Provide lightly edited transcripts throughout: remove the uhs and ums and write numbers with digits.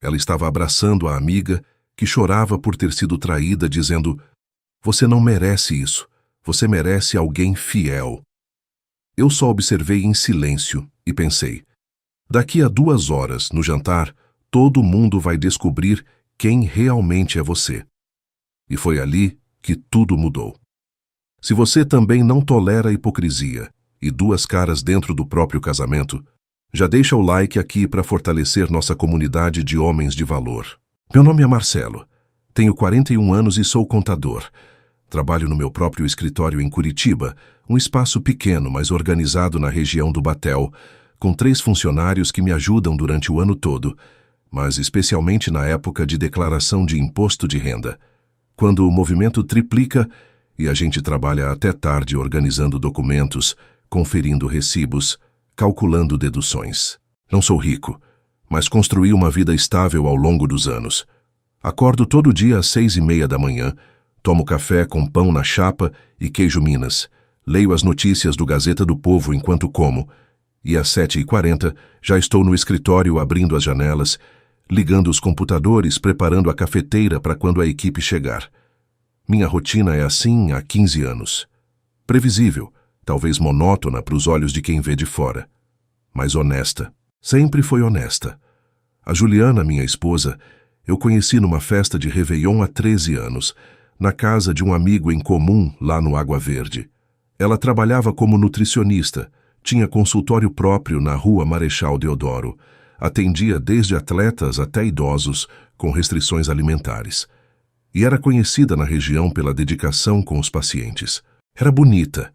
Ela estava abraçando a amiga, que chorava por ter sido traída, dizendo: "Você não merece isso. Você merece alguém fiel." Eu só observei em silêncio e pensei: daqui a 2 horas, no jantar, todo mundo vai descobrir quem realmente é você. E foi ali que tudo mudou. Se você também não tolera a hipocrisia e 2 caras dentro do próprio casamento, já deixa o like aqui para fortalecer nossa comunidade de homens de valor. Meu nome é Marcelo, tenho 41 anos e sou contador. Trabalho no meu próprio escritório em Curitiba, um espaço pequeno, mas organizado na região do Batel, com 3 funcionários que me ajudam durante o ano todo, mas especialmente na época de declaração de imposto de renda, quando o movimento triplica e a gente trabalha até tarde organizando documentos, conferindo recibos, calculando deduções. Não sou rico, mas construí uma vida estável ao longo dos anos. Acordo todo dia às 6:30 da manhã, tomo café com pão na chapa e queijo Minas, leio as notícias do Gazeta do Povo enquanto como, e às 7:40 já estou no escritório abrindo as janelas, ligando os computadores, preparando a cafeteira para quando a equipe chegar. Minha rotina é assim há 15 anos. Previsível, talvez monótona para os olhos de quem vê de fora, mas honesta. Sempre foi honesta. A Juliana, minha esposa, eu conheci numa festa de Réveillon há 13 anos, na casa de um amigo em comum lá no Água Verde. Ela trabalhava como nutricionista, tinha consultório próprio na Rua Marechal Deodoro, atendia desde atletas até idosos com restrições alimentares. E era conhecida na região pela dedicação com os pacientes. Era bonita,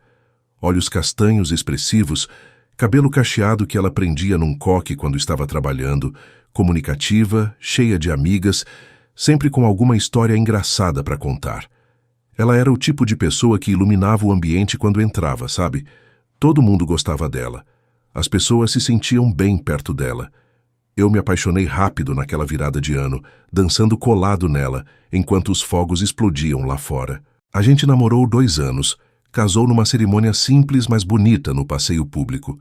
olhos castanhos expressivos, cabelo cacheado que ela prendia num coque quando estava trabalhando, comunicativa, cheia de amigas, sempre com alguma história engraçada para contar. Ela era o tipo de pessoa que iluminava o ambiente quando entrava, sabe? Todo mundo gostava dela. As pessoas se sentiam bem perto dela. Eu me apaixonei rápido naquela virada de ano, dançando colado nela, enquanto os fogos explodiam lá fora. A gente namorou 2 anos, casou numa cerimônia simples, mas bonita no passeio público.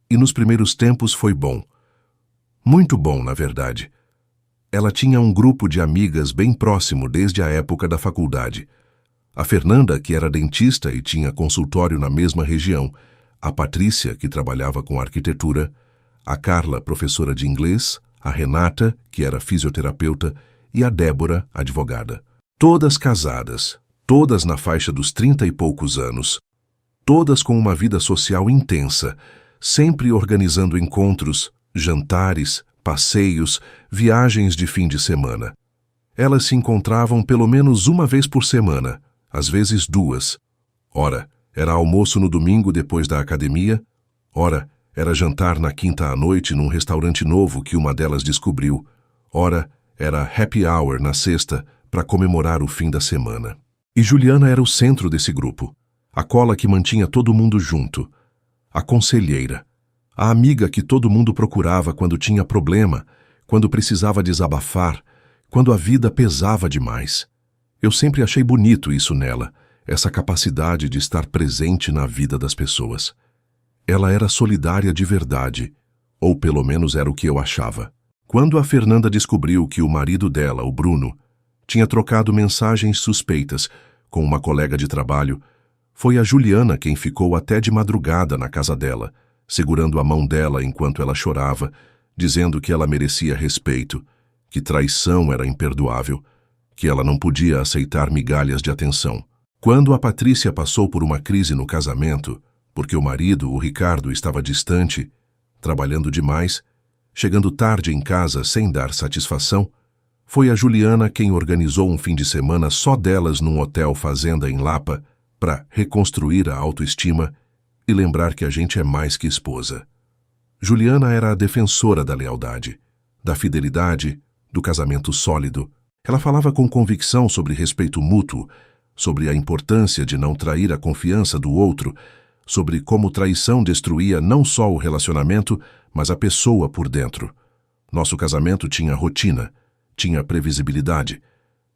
E nos primeiros tempos foi bom. Muito bom, na verdade. Ela tinha um grupo de amigas bem próximo desde a época da faculdade. A Fernanda, que era dentista e tinha consultório na mesma região, a Patrícia, que trabalhava com arquitetura, a Carla, professora de inglês, a Renata, que era fisioterapeuta, e a Débora, advogada. Todas casadas, todas na faixa dos 30 e poucos anos, todas com uma vida social intensa, sempre organizando encontros, jantares, passeios, viagens de fim de semana. Elas se encontravam pelo menos uma vez por semana, às vezes 2. Ora, era almoço no domingo depois da academia, ora, era jantar na quinta à noite num restaurante novo que uma delas descobriu, ora, era happy hour na sexta para comemorar o fim da semana. E Juliana era o centro desse grupo, a cola que mantinha todo mundo junto, a conselheira, a amiga que todo mundo procurava quando tinha problema, quando precisava desabafar, quando a vida pesava demais. Eu sempre achei bonito isso nela, essa capacidade de estar presente na vida das pessoas. Ela era solidária de verdade, ou pelo menos era o que eu achava. Quando a Fernanda descobriu que o marido dela, o Bruno, tinha trocado mensagens suspeitas com uma colega de trabalho, foi a Juliana quem ficou até de madrugada na casa dela, segurando a mão dela enquanto ela chorava, dizendo que ela merecia respeito, que traição era imperdoável, que ela não podia aceitar migalhas de atenção. Quando a Patrícia passou por uma crise no casamento, porque o marido, o Ricardo, estava distante, trabalhando demais, chegando tarde em casa sem dar satisfação, foi a Juliana quem organizou um fim de semana só delas num hotel fazenda em Lapa para reconstruir a autoestima e lembrar que a gente é mais que esposa. Juliana era a defensora da lealdade, da fidelidade, do casamento sólido. Ela falava com convicção sobre respeito mútuo, sobre a importância de não trair a confiança do outro, sobre como traição destruía não só o relacionamento, mas a pessoa por dentro. Nosso casamento tinha rotina, tinha previsibilidade.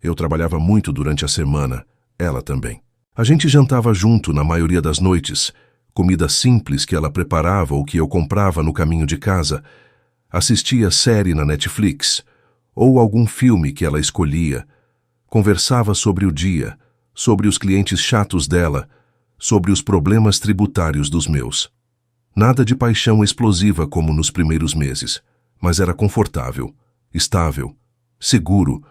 Eu trabalhava muito durante a semana, ela também. A gente jantava junto na maioria das noites, comida simples que ela preparava ou que eu comprava no caminho de casa. Assistia série na Netflix, ou algum filme que ela escolhia. Conversava sobre o dia, sobre os clientes chatos dela, sobre os problemas tributários dos meus. Nada de paixão explosiva como nos primeiros meses, mas era confortável, estável, seguro,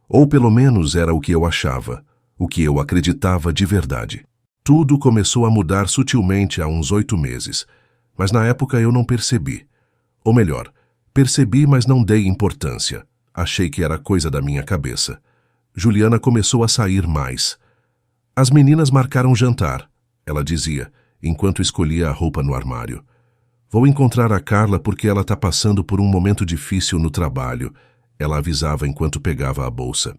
ou pelo menos era o que eu achava, o que eu acreditava de verdade. Tudo começou a mudar sutilmente há uns 8 meses, mas na época eu não percebi. Ou melhor, percebi, mas não dei importância. Achei que era coisa da minha cabeça. Juliana começou a sair mais. As meninas marcaram jantar, ela dizia, enquanto escolhia a roupa no armário. Vou encontrar a Carla porque ela está passando por um momento difícil no trabalho, ela avisava enquanto pegava a bolsa.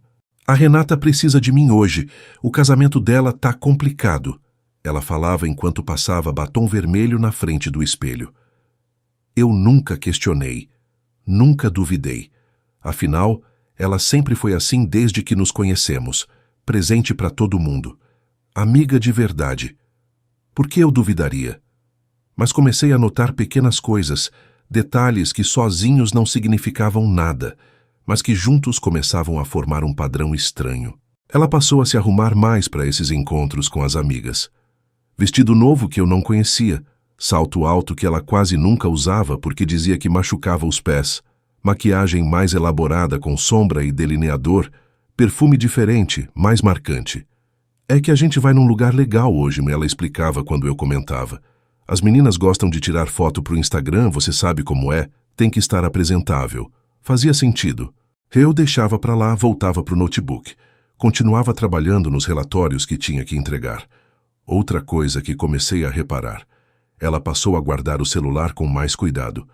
A Renata precisa de mim hoje. O casamento dela tá complicado, ela falava enquanto passava batom vermelho na frente do espelho. Eu nunca questionei, nunca duvidei. Afinal, ela sempre foi assim desde que nos conhecemos, presente para todo mundo. Amiga de verdade. Por que eu duvidaria? Mas comecei a notar pequenas coisas, detalhes que sozinhos não significavam nada, mas que juntos começavam a formar um padrão estranho. Ela passou a se arrumar mais para esses encontros com as amigas. Vestido novo que eu não conhecia, salto alto que ela quase nunca usava porque dizia que machucava os pés, maquiagem mais elaborada com sombra e delineador, perfume diferente, mais marcante. É que a gente vai num lugar legal hoje, ela explicava quando eu comentava. As meninas gostam de tirar foto pro Instagram, você sabe como é, tem que estar apresentável. Fazia sentido. Eu deixava para lá, voltava pro notebook. Continuava trabalhando nos relatórios que tinha que entregar. Outra coisa que comecei a reparar. Ela passou a guardar o celular com mais cuidado.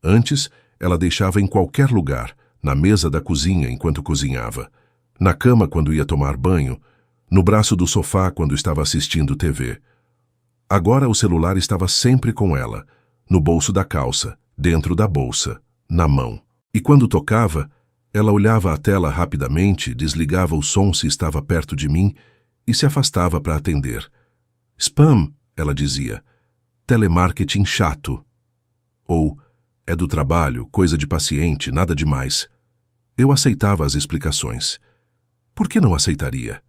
Antes, ela deixava em qualquer lugar, na mesa da cozinha enquanto cozinhava, na cama quando ia tomar banho, no braço do sofá quando estava assistindo TV. Agora o celular estava sempre com ela, no bolso da calça, dentro da bolsa, na mão. E quando tocava, ela olhava a tela rapidamente, desligava o som se estava perto de mim e se afastava para atender. Spam, ela dizia. Telemarketing chato. Ou, é do trabalho, coisa de paciente, nada demais. Eu aceitava as explicações. Por que não aceitaria?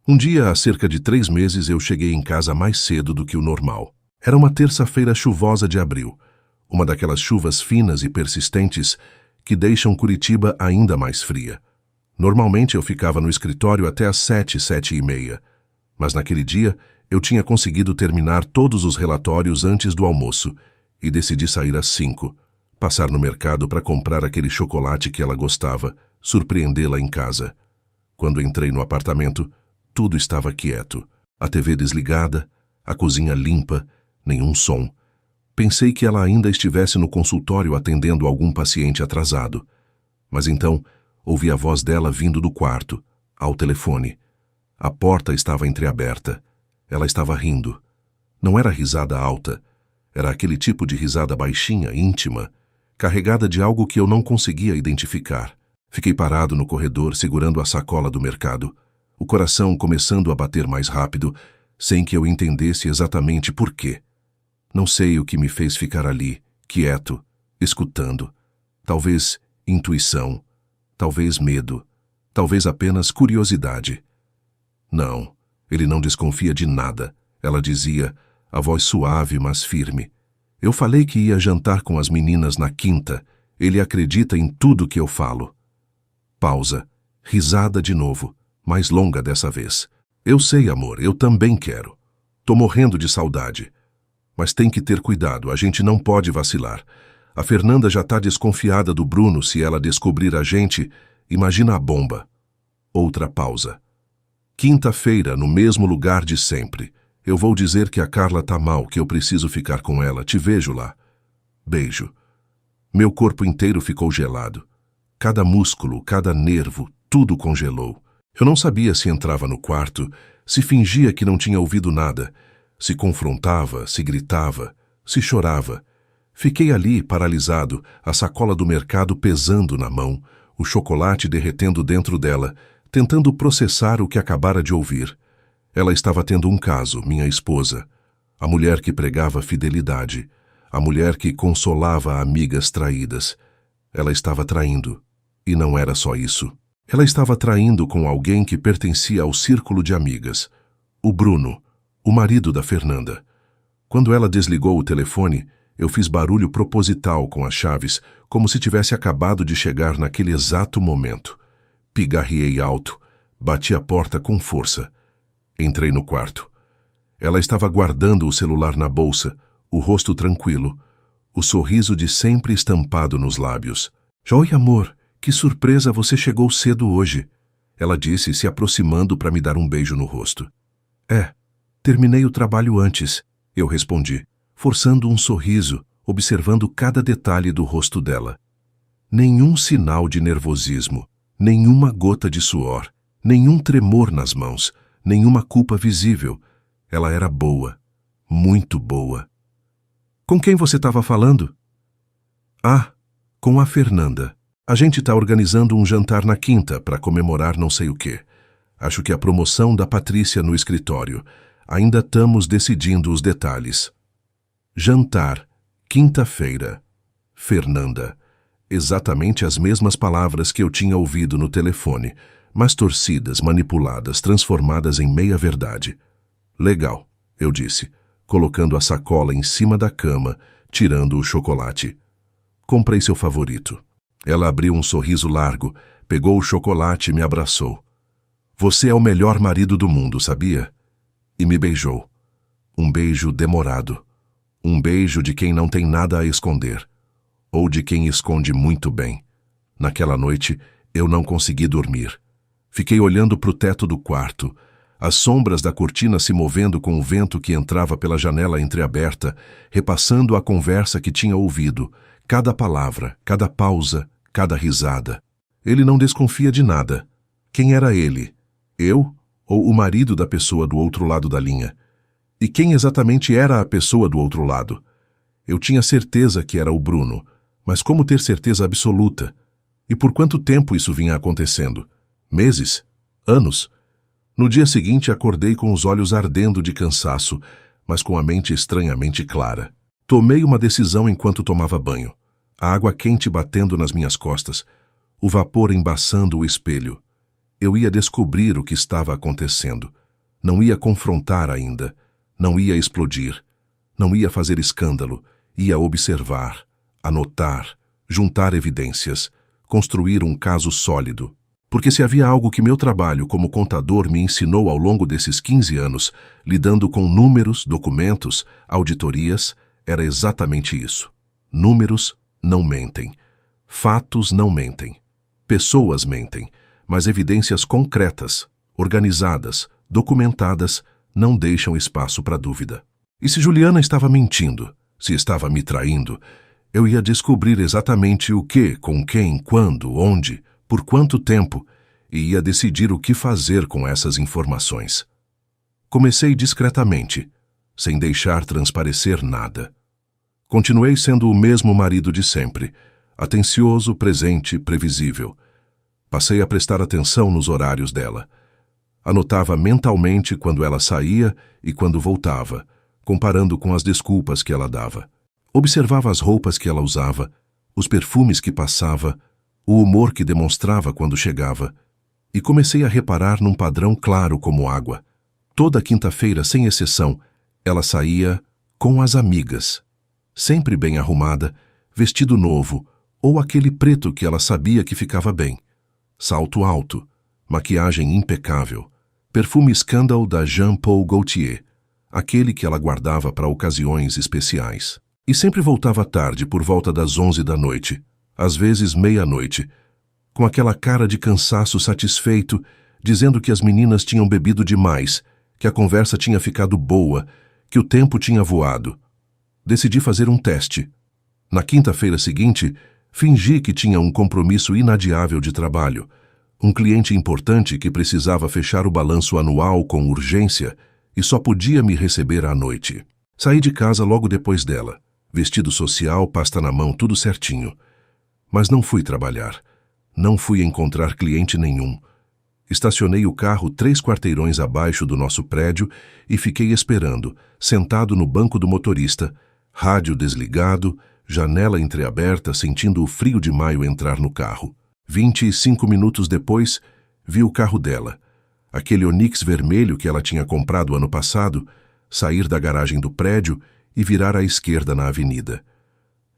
Um dia, há cerca de 3 meses, eu cheguei em casa mais cedo do que o normal. Era uma terça-feira chuvosa de abril, uma daquelas chuvas finas e persistentes que deixam Curitiba ainda mais fria. Normalmente eu ficava no escritório até às 7, 7:30, mas naquele dia eu tinha conseguido terminar todos os relatórios antes do almoço e decidi sair às 5, passar no mercado para comprar aquele chocolate que ela gostava, surpreendê-la em casa. Quando entrei no apartamento, tudo estava quieto, a TV desligada, a cozinha limpa, nenhum som. Pensei que ela ainda estivesse no consultório atendendo algum paciente atrasado. Mas então, ouvi a voz dela vindo do quarto, ao telefone. A porta estava entreaberta. Ela estava rindo. Não era risada alta. Era aquele tipo de risada baixinha, íntima, carregada de algo que eu não conseguia identificar. Fiquei parado no corredor, segurando a sacola do mercado, o coração começando a bater mais rápido, sem que eu entendesse exatamente por quê. Não sei o que me fez ficar ali, quieto, escutando. Talvez intuição, talvez medo, talvez apenas curiosidade. Não, ele não desconfia de nada, ela dizia, a voz suave, mas firme. Eu falei que ia jantar com as meninas na quinta. Ele acredita em tudo que eu falo. Pausa. Risada de novo, mais longa dessa vez. Eu sei, amor, eu também quero. Tô morrendo de saudade. Mas tem que ter cuidado, a gente não pode vacilar. A Fernanda já tá desconfiada do Bruno. Se ela descobrir a gente, imagina a bomba. Outra pausa. Quinta-feira, no mesmo lugar de sempre. Eu vou dizer que a Carla tá mal, que eu preciso ficar com ela. Te vejo lá. Beijo. Meu corpo inteiro ficou gelado. Cada músculo, cada nervo, tudo congelou. Eu não sabia se entrava no quarto, se fingia que não tinha ouvido nada, se confrontava, se gritava, se chorava. Fiquei ali, paralisado, a sacola do mercado pesando na mão, o chocolate derretendo dentro dela, tentando processar o que acabara de ouvir. Ela estava tendo um caso, minha esposa, a mulher que pregava fidelidade, a mulher que consolava amigas traídas. Ela estava traindo. E não era só isso. Ela estava traindo com alguém que pertencia ao círculo de amigas. O Bruno, o marido da Fernanda. Quando ela desligou o telefone, eu fiz barulho proposital com as chaves, como se tivesse acabado de chegar naquele exato momento. Pigarreei alto, bati a porta com força. Entrei no quarto. Ela estava guardando o celular na bolsa, o rosto tranquilo, o sorriso de sempre estampado nos lábios. Oi, amor, que surpresa, você chegou cedo hoje, ela disse, se aproximando para me dar um beijo no rosto. Terminei o trabalho antes, eu respondi, forçando um sorriso, observando cada detalhe do rosto dela. Nenhum sinal de nervosismo, nenhuma gota de suor, nenhum tremor nas mãos, nenhuma culpa visível. Ela era boa, muito boa. Com quem você estava falando? Com a Fernanda. A gente está organizando um jantar na quinta para comemorar não sei o quê. Acho que a promoção da Patrícia no escritório. Ainda estamos decidindo os detalhes. Jantar, quinta-feira. Fernanda. Exatamente as mesmas palavras que eu tinha ouvido no telefone, mas torcidas, manipuladas, transformadas em meia-verdade. Legal, eu disse, colocando a sacola em cima da cama, tirando o chocolate. Comprei seu favorito. Ela abriu um sorriso largo, pegou o chocolate e me abraçou. Você é o melhor marido do mundo, sabia? E me beijou. Um beijo demorado. Um beijo de quem não tem nada a esconder. Ou de quem esconde muito bem. Naquela noite, eu não consegui dormir. Fiquei olhando para o teto do quarto, as sombras da cortina se movendo com o vento que entrava pela janela entreaberta, repassando a conversa que tinha ouvido, cada palavra, cada pausa, cada risada. Ele não desconfia de nada. Quem era ele? Eu ou o marido da pessoa do outro lado da linha? E quem exatamente era a pessoa do outro lado? Eu tinha certeza que era o Bruno, mas como ter certeza absoluta? E por quanto tempo isso vinha acontecendo? Meses? Anos? No dia seguinte acordei com os olhos ardendo de cansaço, mas com a mente estranhamente clara. Tomei uma decisão enquanto tomava banho. A água quente batendo nas minhas costas, o vapor embaçando o espelho. Eu ia descobrir o que estava acontecendo. Não ia confrontar ainda. Não ia explodir. Não ia fazer escândalo. Ia observar, anotar, juntar evidências, construir um caso sólido. Porque se havia algo que meu trabalho como contador me ensinou ao longo desses 15 anos, lidando com números, documentos, auditorias, era exatamente isso. Números não mentem. Fatos não mentem. Pessoas mentem, mas evidências concretas, organizadas, documentadas, não deixam espaço para dúvida. E se Juliana estava mentindo, se estava me traindo, eu ia descobrir exatamente o que, com quem, quando, onde, por quanto tempo, e ia decidir o que fazer com essas informações. Comecei discretamente, sem deixar transparecer nada. Continuei sendo o mesmo marido de sempre, atencioso, presente, previsível. Passei a prestar atenção nos horários dela. Anotava mentalmente quando ela saía e quando voltava, comparando com as desculpas que ela dava. Observava as roupas que ela usava, os perfumes que passava, o humor que demonstrava quando chegava, e comecei a reparar num padrão claro como água. Toda quinta-feira, sem exceção, ela saía com as amigas. Sempre bem arrumada, vestido novo, ou aquele preto que ela sabia que ficava bem. Salto alto, maquiagem impecável, perfume Scandal da Jean Paul Gaultier, aquele que ela guardava para ocasiões especiais. E sempre voltava tarde, por volta das 11 da noite, às vezes meia-noite, com aquela cara de cansaço satisfeito, dizendo que as meninas tinham bebido demais, que a conversa tinha ficado boa, que o tempo tinha voado. Decidi fazer um teste. Na quinta-feira seguinte, fingi que tinha um compromisso inadiável de trabalho, um cliente importante que precisava fechar o balanço anual com urgência e só podia me receber à noite. Saí de casa logo depois dela, vestido social, pasta na mão, tudo certinho. Mas não fui trabalhar. Não fui encontrar cliente nenhum. Estacionei o carro 3 quarteirões abaixo do nosso prédio e fiquei esperando, sentado no banco do motorista, rádio desligado, janela entreaberta, sentindo o frio de maio entrar no carro. 25 minutos depois, vi o carro dela, aquele Onix vermelho que ela tinha comprado ano passado, sair da garagem do prédio e virar à esquerda na avenida.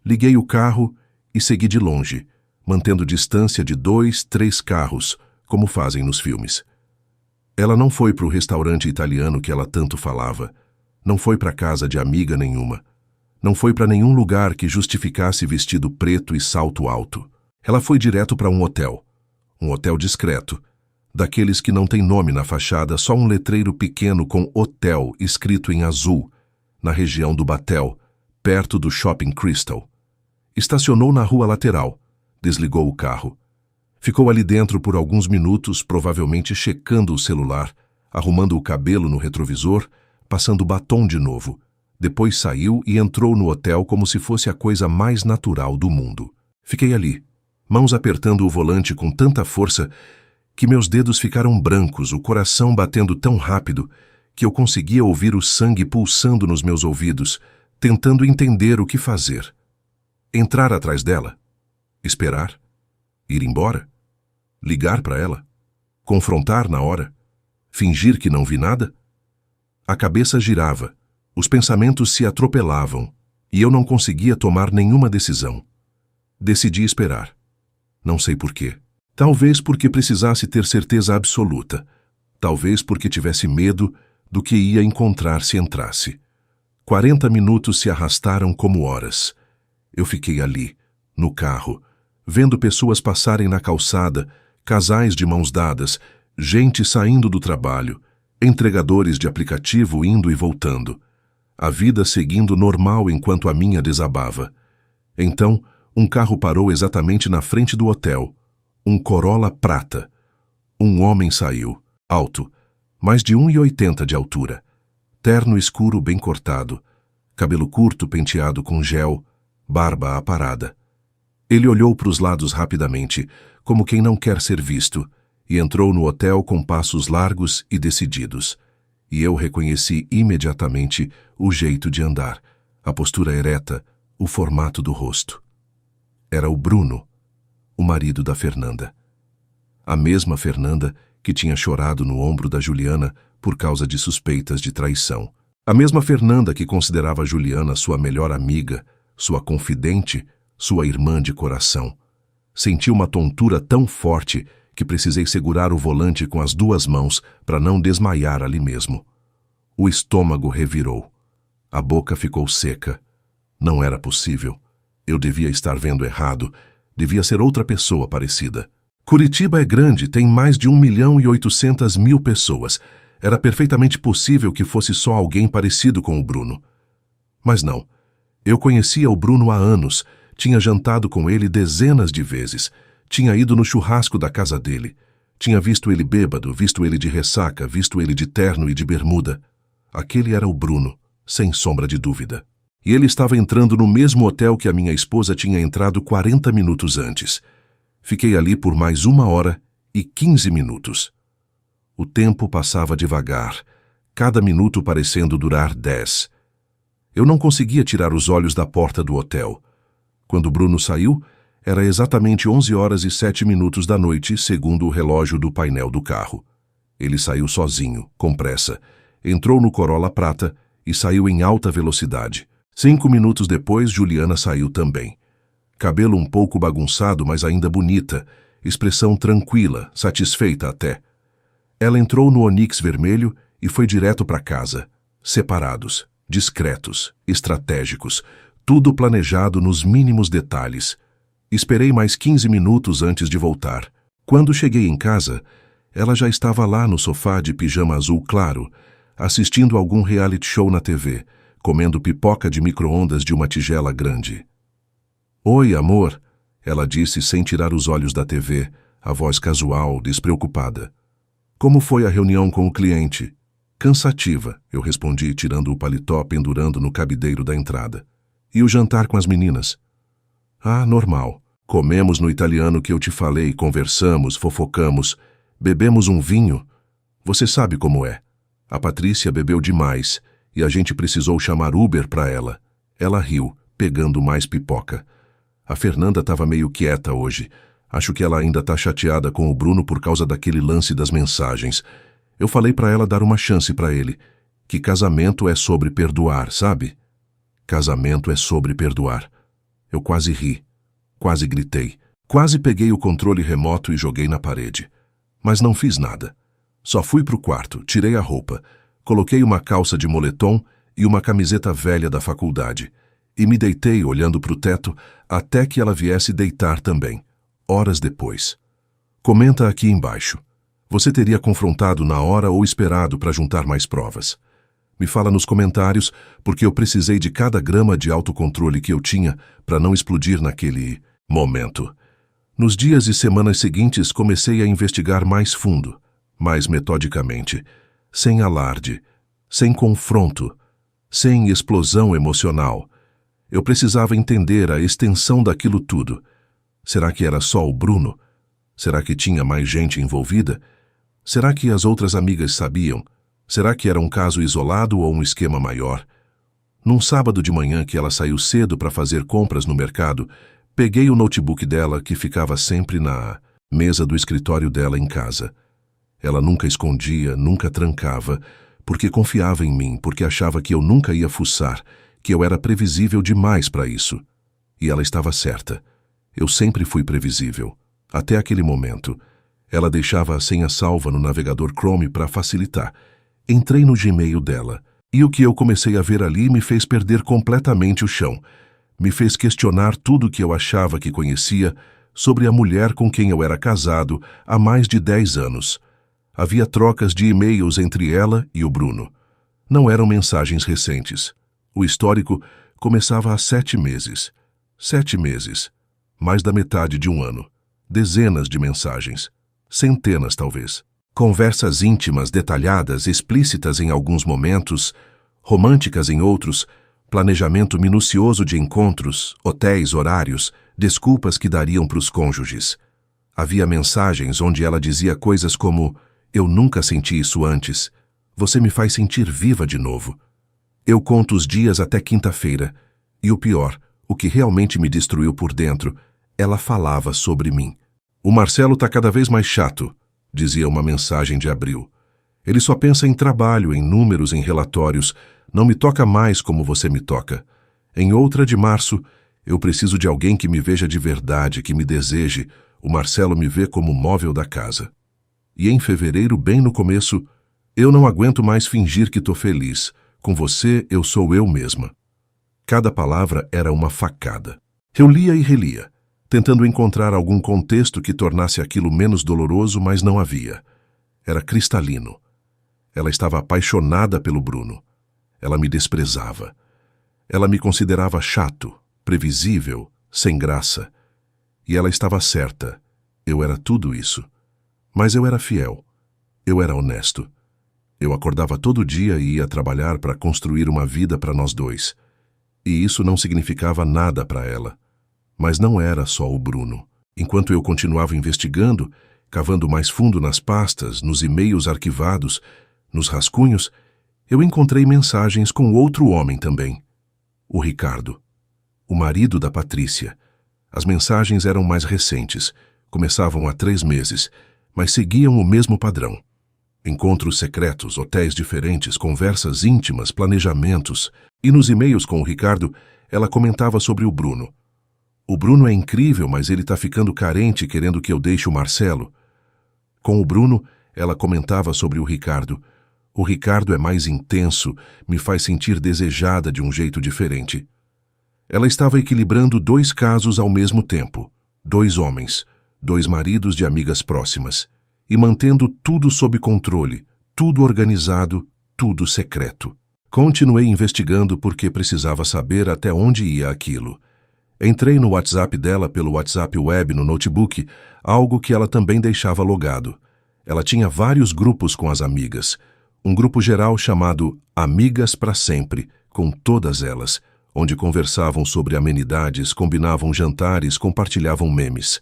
Liguei o carro e segui de longe, mantendo distância de 2, 3 carros, como fazem nos filmes. Ela não foi para o restaurante italiano que ela tanto falava, não foi para casa de amiga nenhuma, não foi para nenhum lugar que justificasse vestido preto e salto alto. Ela foi direto para um hotel discreto, daqueles que não tem nome na fachada, só um letreiro pequeno com hotel escrito em azul, na região do Batel, perto do Shopping Crystal. Estacionou na rua lateral, desligou o carro. Ficou ali dentro por alguns minutos, provavelmente checando o celular, arrumando o cabelo no retrovisor, passando batom de novo. Depois saiu e entrou no hotel como se fosse a coisa mais natural do mundo. Fiquei ali, mãos apertando o volante com tanta força que meus dedos ficaram brancos, o coração batendo tão rápido que eu conseguia ouvir o sangue pulsando nos meus ouvidos, tentando entender o que fazer. Entrar atrás dela? Esperar? Ir embora? Ligar para ela? Confrontar na hora? Fingir que não vi nada? A cabeça girava, os pensamentos se atropelavam e eu não conseguia tomar nenhuma decisão. Decidi esperar. Não sei por quê. Talvez porque precisasse ter certeza absoluta. Talvez porque tivesse medo do que ia encontrar se entrasse. 40 minutos se arrastaram como horas. Eu fiquei ali, no carro, vendo pessoas passarem na calçada, casais de mãos dadas, gente saindo do trabalho, entregadores de aplicativo indo e voltando. A vida seguindo normal enquanto a minha desabava. Então, um carro parou exatamente na frente do hotel. Um Corolla prata. Um homem saiu, alto, mais de 1,80 de altura. Terno escuro bem cortado, cabelo curto penteado com gel, barba aparada. Ele olhou para os lados rapidamente, como quem não quer ser visto, e entrou no hotel com passos largos e decididos. E eu reconheci imediatamente o jeito de andar, a postura ereta, o formato do rosto. Era o Bruno, o marido da Fernanda. A mesma Fernanda que tinha chorado no ombro da Juliana por causa de suspeitas de traição. A mesma Fernanda que considerava Juliana sua melhor amiga, sua confidente, sua irmã de coração. Senti uma tontura tão forte que precisei segurar o volante com as 2 mãos para não desmaiar ali mesmo. O estômago revirou. A boca ficou seca. Não era possível. Eu devia estar vendo errado. Devia ser outra pessoa parecida. Curitiba é grande, tem mais de 1.800.000 pessoas. Era perfeitamente possível que fosse só alguém parecido com o Bruno. Mas não. Eu conhecia o Bruno há anos, tinha jantado com ele dezenas de vezes, tinha ido no churrasco da casa dele, tinha visto ele bêbado, visto ele de ressaca, visto ele de terno e de bermuda. Aquele era o Bruno, sem sombra de dúvida. E ele estava entrando no mesmo hotel que a minha esposa tinha entrado 40 minutos antes. Fiquei ali por mais 1h15 minutos. O tempo passava devagar, cada minuto parecendo durar 10. Eu não conseguia tirar os olhos da porta do hotel. Quando Bruno saiu, era exatamente 11h07 da noite, segundo o relógio do painel do carro. Ele saiu sozinho, com pressa, entrou no Corolla prata e saiu em alta velocidade. 5 minutos depois, Juliana saiu também. Cabelo um pouco bagunçado, mas ainda bonita, expressão tranquila, satisfeita até. Ela entrou no Onix vermelho e foi direto para casa, separados, discretos, estratégicos, tudo planejado nos mínimos detalhes. Esperei mais 15 minutos antes de voltar. Quando cheguei em casa, ela já estava lá no sofá de pijama azul claro, assistindo algum reality show na TV, comendo pipoca de micro-ondas de uma tigela grande. "Oi, amor", ela disse sem tirar os olhos da TV, a voz casual, despreocupada. "Como foi a reunião com o cliente?" "Cansativa", eu respondi, tirando o paletó pendurando no cabideiro da entrada. "E o jantar com as meninas?" "Ah, normal. Comemos no italiano que eu te falei, conversamos, fofocamos, bebemos um vinho. Você sabe como é. A Patrícia bebeu demais e a gente precisou chamar Uber para ela." Ela riu, pegando mais pipoca. A Fernanda estava meio quieta hoje. Acho que ela ainda tá chateada com o Bruno por causa daquele lance das mensagens. Eu falei pra ela dar uma chance pra ele. Que casamento é sobre perdoar, sabe? Casamento é sobre perdoar. Eu quase ri. Quase gritei. Quase peguei o controle remoto e joguei na parede. Mas não fiz nada. Só fui pro quarto, tirei a roupa, coloquei uma calça de moletom e uma camiseta velha da faculdade e me deitei olhando pro teto até que ela viesse deitar também, horas depois. Comenta aqui embaixo. Você teria confrontado na hora ou esperado para juntar mais provas? Me fala nos comentários, porque eu precisei de cada grama de autocontrole que eu tinha para não explodir naquele momento. Nos dias e semanas seguintes comecei a investigar mais fundo, mais metodicamente, sem alarde, sem confronto, sem explosão emocional. Eu precisava entender a extensão daquilo tudo. Será que era só o Bruno? Será que tinha mais gente envolvida? Será que as outras amigas sabiam? Será que era um caso isolado ou um esquema maior? Num sábado de manhã que ela saiu cedo para fazer compras no mercado, peguei o notebook dela que ficava sempre na mesa do escritório dela em casa. Ela nunca escondia, nunca trancava, porque confiava em mim, porque achava que eu nunca ia fuçar, que eu era previsível demais para isso. E ela estava certa. Eu sempre fui previsível. Até aquele momento. Ela deixava a senha salva no navegador Chrome para facilitar. Entrei no Gmail dela, e o que eu comecei a ver ali me fez perder completamente o chão. Me fez questionar tudo o que eu achava que conhecia sobre a mulher com quem eu era casado há mais de 10 anos. Havia trocas de e-mails entre ela e o Bruno. Não eram mensagens recentes. O histórico começava há 7 meses. 7 meses. Mais da metade de um ano. Dezenas de mensagens. Centenas, talvez. Conversas íntimas, detalhadas, explícitas em alguns momentos, românticas em outros, planejamento minucioso de encontros, hotéis, horários, desculpas que dariam para os cônjuges. Havia mensagens onde ela dizia coisas como: eu nunca senti isso antes. Você me faz sentir viva de novo. Eu conto os dias até quinta-feira. E o pior, o que realmente me destruiu por dentro, ela falava sobre mim. O Marcelo tá cada vez mais chato, dizia uma mensagem de abril. Ele só pensa em trabalho, em números, em relatórios. Não me toca mais como você me toca. Em outra de março, eu preciso de alguém que me veja de verdade, que me deseje. O Marcelo me vê como móvel da casa. E em fevereiro, bem no começo, eu não aguento mais fingir que tô feliz. Com você, eu sou eu mesma. Cada palavra era uma facada. Eu lia e relia, tentando encontrar algum contexto que tornasse aquilo menos doloroso, mas não havia. Era cristalino. Ela estava apaixonada pelo Bruno. Ela me desprezava. Ela me considerava chato, previsível, sem graça. E ela estava certa. Eu era tudo isso. Mas eu era fiel. Eu era honesto. Eu acordava todo dia e ia trabalhar para construir uma vida para nós dois. E isso não significava nada para ela. Mas não era só o Bruno. Enquanto eu continuava investigando, cavando mais fundo nas pastas, nos e-mails arquivados, nos rascunhos, eu encontrei mensagens com outro homem também. O Ricardo. O marido da Patrícia. As mensagens eram mais recentes, começavam há 3 meses, mas seguiam o mesmo padrão. Encontros secretos, hotéis diferentes, conversas íntimas, planejamentos. E nos e-mails com o Ricardo, ela comentava sobre o Bruno. O Bruno é incrível, mas ele tá ficando carente querendo que eu deixe o Marcelo. Com o Bruno, ela comentava sobre o Ricardo. O Ricardo é mais intenso, me faz sentir desejada de um jeito diferente. Ela estava equilibrando 2 casos ao mesmo tempo. 2 homens, 2 maridos de amigas próximas. E mantendo tudo sob controle, tudo organizado, tudo secreto. Continuei investigando porque precisava saber até onde ia aquilo. Entrei no WhatsApp dela pelo WhatsApp Web no notebook, algo que ela também deixava logado. Ela tinha vários grupos com as amigas. Um grupo geral chamado Amigas para Sempre, com todas elas, onde conversavam sobre amenidades, combinavam jantares, compartilhavam memes.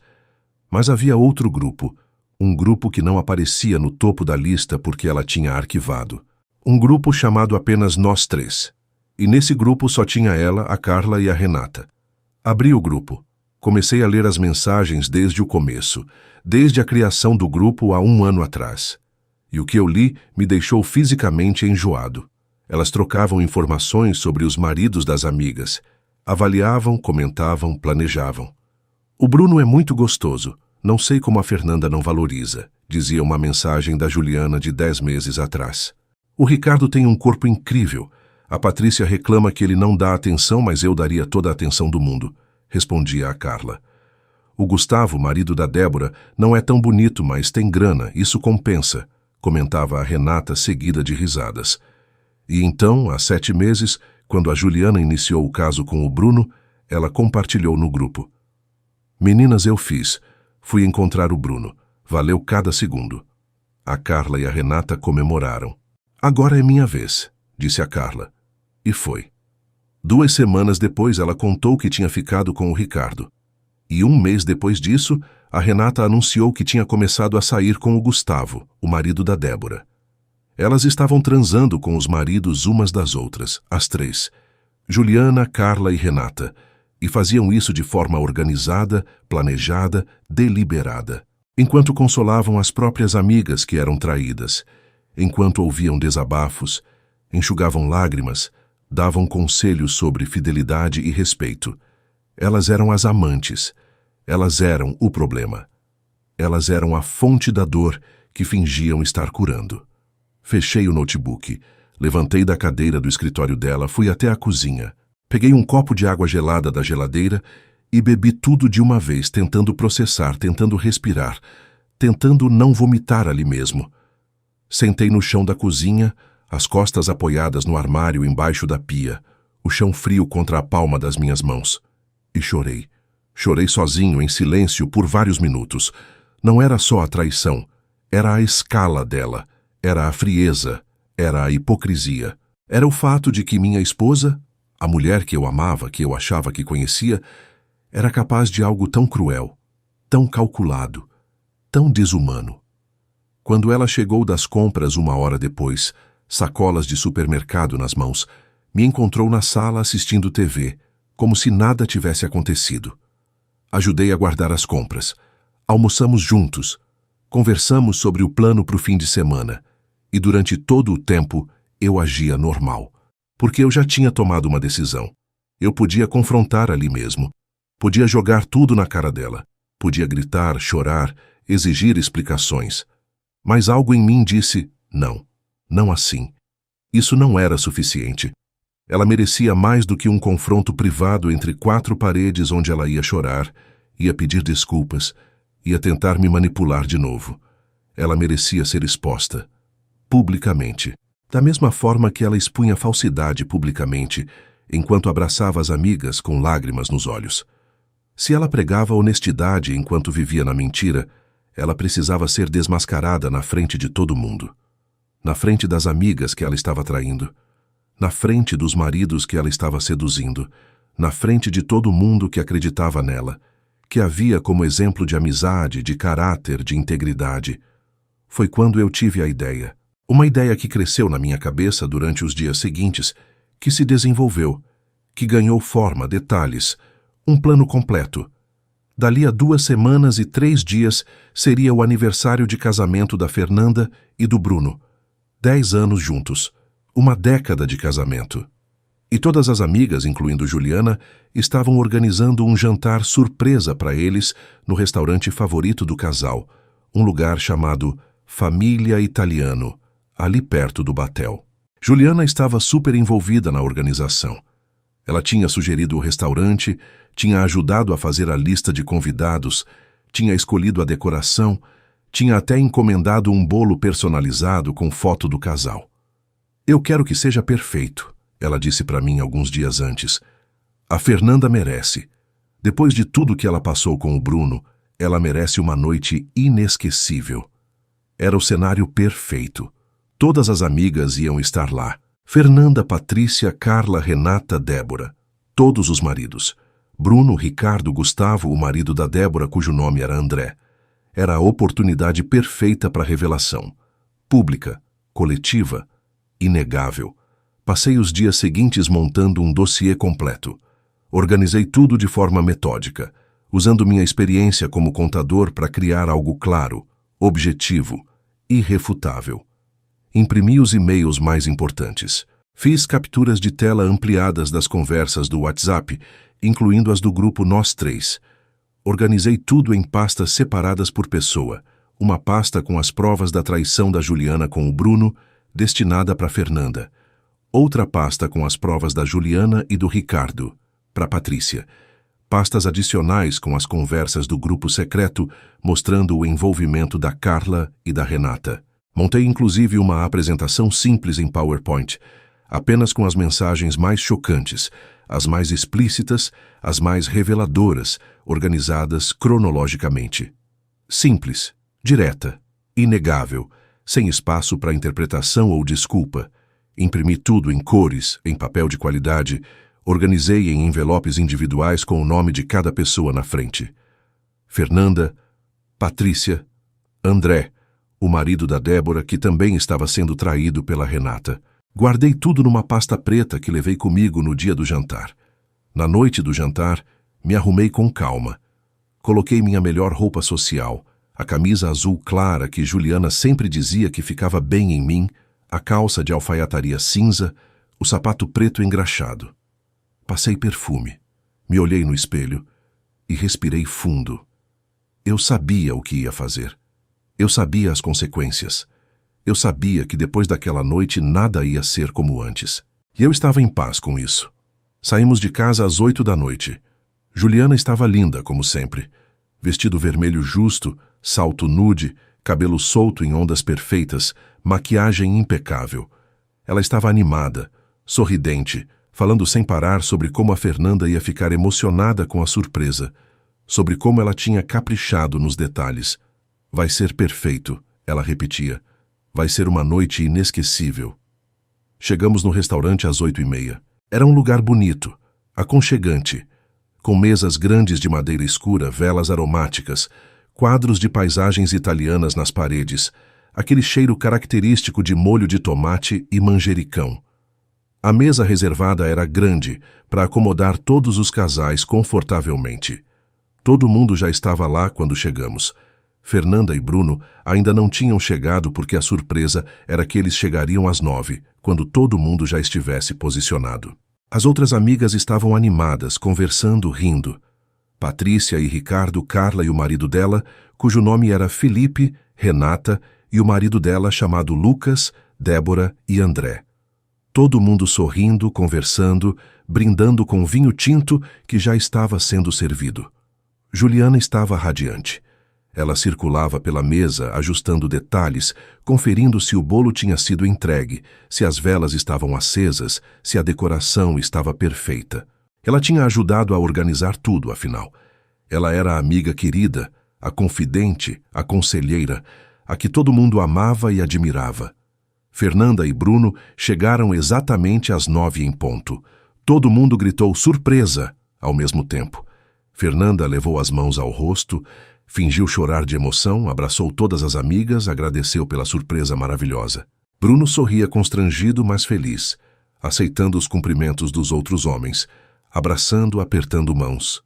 Mas havia outro grupo, um grupo que não aparecia no topo da lista porque ela tinha arquivado. Um grupo chamado apenas Nós Três. E nesse grupo só tinha ela, a Carla e a Renata. Abri o grupo. Comecei a ler as mensagens desde o começo, desde a criação do grupo há 1 ano atrás. E o que eu li me deixou fisicamente enjoado. Elas trocavam informações sobre os maridos das amigas. Avaliavam, comentavam, planejavam. O Bruno é muito gostoso. Não sei como a Fernanda não valoriza, dizia uma mensagem da Juliana de 10 meses atrás. O Ricardo tem um corpo incrível. A Patrícia reclama que ele não dá atenção, mas eu daria toda a atenção do mundo, respondia a Carla. O Gustavo, marido da Débora, não é tão bonito, mas tem grana, isso compensa, comentava a Renata, seguida de risadas. E então, há 7 meses, quando a Juliana iniciou o caso com o Bruno, ela compartilhou no grupo. Meninas, eu fiz. Fui encontrar o Bruno. Valeu cada segundo. A Carla e a Renata comemoraram. Agora é minha vez, disse a Carla. E foi. 2 semanas depois, ela contou que tinha ficado com o Ricardo. E 1 mês depois disso, a Renata anunciou que tinha começado a sair com o Gustavo, o marido da Débora. Elas estavam transando com os maridos umas das outras, as 3, Juliana, Carla e Renata, e faziam isso de forma organizada, planejada, deliberada, enquanto consolavam as próprias amigas que eram traídas, enquanto ouviam desabafos, enxugavam lágrimas, davam conselhos sobre fidelidade e respeito. Elas eram as amantes, elas eram o problema. Elas eram a fonte da dor que fingiam estar curando. Fechei o notebook, levantei da cadeira do escritório dela, fui até a cozinha, peguei um copo de água gelada da geladeira e bebi tudo de uma vez, tentando processar, tentando respirar, tentando não vomitar ali mesmo. Sentei no chão da cozinha, as costas apoiadas no armário embaixo da pia, o chão frio contra a palma das minhas mãos. E chorei. Chorei sozinho, em silêncio, por vários minutos. Não era só a traição, era a escala dela. Era a frieza, era a hipocrisia. Era o fato de que minha esposa, a mulher que eu amava, que eu achava que conhecia, era capaz de algo tão cruel, tão calculado, tão desumano. Quando ela chegou das compras 1 hora depois, sacolas de supermercado nas mãos, me encontrou na sala assistindo TV, como se nada tivesse acontecido. Ajudei a guardar as compras. Almoçamos juntos. Conversamos sobre o plano para o fim de semana. E durante todo o tempo, eu agia normal. Porque eu já tinha tomado uma decisão. Eu podia confrontar ali mesmo. Podia jogar tudo na cara dela. Podia gritar, chorar, exigir explicações. Mas algo em mim disse, não, não assim. Isso não era suficiente. Ela merecia mais do que um confronto privado entre 4 paredes onde ela ia chorar, ia pedir desculpas, ia tentar me manipular de novo. Ela merecia ser exposta. Publicamente, da mesma forma que ela expunha falsidade publicamente, enquanto abraçava as amigas com lágrimas nos olhos. Se ela pregava honestidade enquanto vivia na mentira, ela precisava ser desmascarada na frente de todo mundo. Na frente das amigas que ela estava traindo, na frente dos maridos que ela estava seduzindo, na frente de todo mundo que acreditava nela, que a via como exemplo de amizade, de caráter, de integridade. Foi quando eu tive a ideia. Uma ideia que cresceu na minha cabeça durante os dias seguintes, que se desenvolveu, que ganhou forma, detalhes, um plano completo. Dali a 2 semanas e 3 dias seria o aniversário de casamento da Fernanda e do Bruno. 10 anos juntos, uma década de casamento. E todas as amigas, incluindo Juliana, estavam organizando um jantar surpresa para eles no restaurante favorito do casal, um lugar chamado Família Italiano, ali perto do Batel. Juliana estava super envolvida na organização. Ela tinha sugerido o restaurante, tinha ajudado a fazer a lista de convidados, tinha escolhido a decoração, tinha até encomendado um bolo personalizado com foto do casal. Eu quero que seja perfeito, ela disse para mim alguns dias antes. A Fernanda merece. Depois de tudo que ela passou com o Bruno, ela merece uma noite inesquecível. Era o cenário perfeito. Todas as amigas iam estar lá. Fernanda, Patrícia, Carla, Renata, Débora. Todos os maridos. Bruno, Ricardo, Gustavo, o marido da Débora, cujo nome era André. Era a oportunidade perfeita para a revelação. Pública, coletiva, inegável. Passei os dias seguintes montando um dossiê completo. Organizei tudo de forma metódica. usando minha experiência como contador para criar algo claro, objetivo, irrefutável. Imprimi os e-mails mais importantes. Fiz capturas de tela ampliadas das conversas do WhatsApp, incluindo as do grupo Nós Três. Organizei tudo em pastas separadas por pessoa. Uma pasta com as provas da traição da Juliana com o Bruno, destinada para Fernanda. Outra pasta com as provas da Juliana e do Ricardo, para Patrícia. Pastas adicionais com as conversas do grupo secreto, mostrando o envolvimento da Carla e da Renata. Montei inclusive uma apresentação simples em PowerPoint, apenas com as mensagens mais chocantes, as mais explícitas, as mais reveladoras, organizadas cronologicamente. Simples, direta, inegável, sem espaço para interpretação ou desculpa. Imprimi tudo em cores, em papel de qualidade, organizei em envelopes individuais com o nome de cada pessoa na frente. Fernanda, Patrícia, André, o marido da Débora, que também estava sendo traído pela Renata. Guardei tudo numa pasta preta que levei comigo no dia do jantar. Na noite do jantar, me arrumei com calma. Coloquei minha melhor roupa social, a camisa azul clara que Juliana sempre dizia que ficava bem em mim, a calça de alfaiataria cinza, o sapato preto engraxado. Passei perfume, me olhei no espelho e respirei fundo. Eu sabia o que ia fazer. Eu sabia as consequências. Eu sabia que depois daquela noite nada ia ser como antes. E eu estava em paz com isso. Saímos de casa às 8 da noite. Juliana estava linda, como sempre. Vestido vermelho justo, salto nude, cabelo solto em ondas perfeitas, maquiagem impecável. Ela estava animada, sorridente, falando sem parar sobre como a Fernanda ia ficar emocionada com a surpresa, sobre como ela tinha caprichado nos detalhes. Vai ser perfeito, ela repetia. Vai ser uma noite inesquecível. Chegamos no restaurante às 8h30. Era um lugar bonito, aconchegante, com mesas grandes de madeira escura, velas aromáticas, quadros de paisagens italianas nas paredes, aquele cheiro característico de molho de tomate e manjericão. A mesa reservada era grande, para acomodar todos os casais confortavelmente. Todo mundo já estava lá quando chegamos. Fernanda e Bruno ainda não tinham chegado porque a surpresa era que eles chegariam às 9, quando todo mundo já estivesse posicionado. As outras amigas estavam animadas, conversando, rindo. Patrícia e Ricardo, Carla e o marido dela, cujo nome era Felipe, Renata, e o marido dela chamado Lucas, Débora e André. Todo mundo sorrindo, conversando, brindando com vinho tinto que já estava sendo servido. Juliana estava radiante. Ela circulava pela mesa, ajustando detalhes, conferindo se o bolo tinha sido entregue, se as velas estavam acesas, se a decoração estava perfeita. Ela tinha ajudado a organizar tudo, afinal. Ela era a amiga querida, a confidente, a conselheira, a que todo mundo amava e admirava. Fernanda e Bruno chegaram exatamente às 9 em ponto. Todo mundo gritou surpresa ao mesmo tempo. Fernanda levou as mãos ao rosto, fingiu chorar de emoção, abraçou todas as amigas, agradeceu pela surpresa maravilhosa. Bruno sorria constrangido, mas feliz, aceitando os cumprimentos dos outros homens, abraçando, apertando mãos.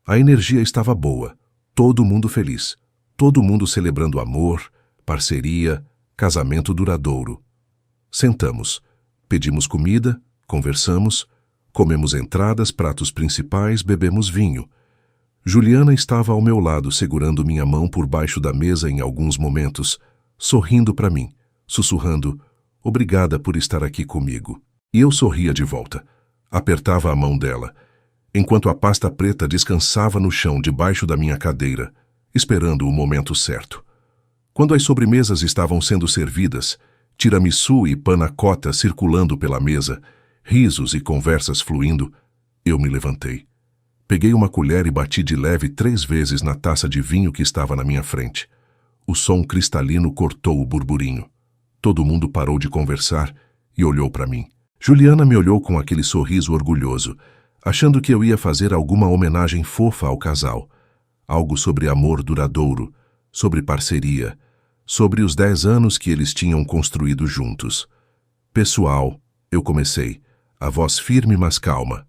A energia estava boa, todo mundo feliz, todo mundo celebrando amor, parceria, casamento duradouro. Sentamos, pedimos comida, conversamos, comemos entradas, pratos principais, bebemos vinho. Juliana estava ao meu lado, segurando minha mão por baixo da mesa em alguns momentos, sorrindo para mim, sussurrando, obrigada por estar aqui comigo. E eu sorria de volta, apertava a mão dela, enquanto a pasta preta descansava no chão debaixo da minha cadeira, esperando o momento certo. Quando as sobremesas estavam sendo servidas, tiramisu e panna cotta circulando pela mesa, risos e conversas fluindo, eu me levantei. Peguei uma colher e bati de leve 3 vezes na taça de vinho que estava na minha frente. O som cristalino cortou o burburinho. Todo mundo parou de conversar e olhou para mim. Juliana me olhou com aquele sorriso orgulhoso, achando que eu ia fazer alguma homenagem fofa ao casal. Algo sobre amor duradouro, sobre parceria, sobre os 10 anos que eles tinham construído juntos. Pessoal, eu comecei, a voz firme mas calma.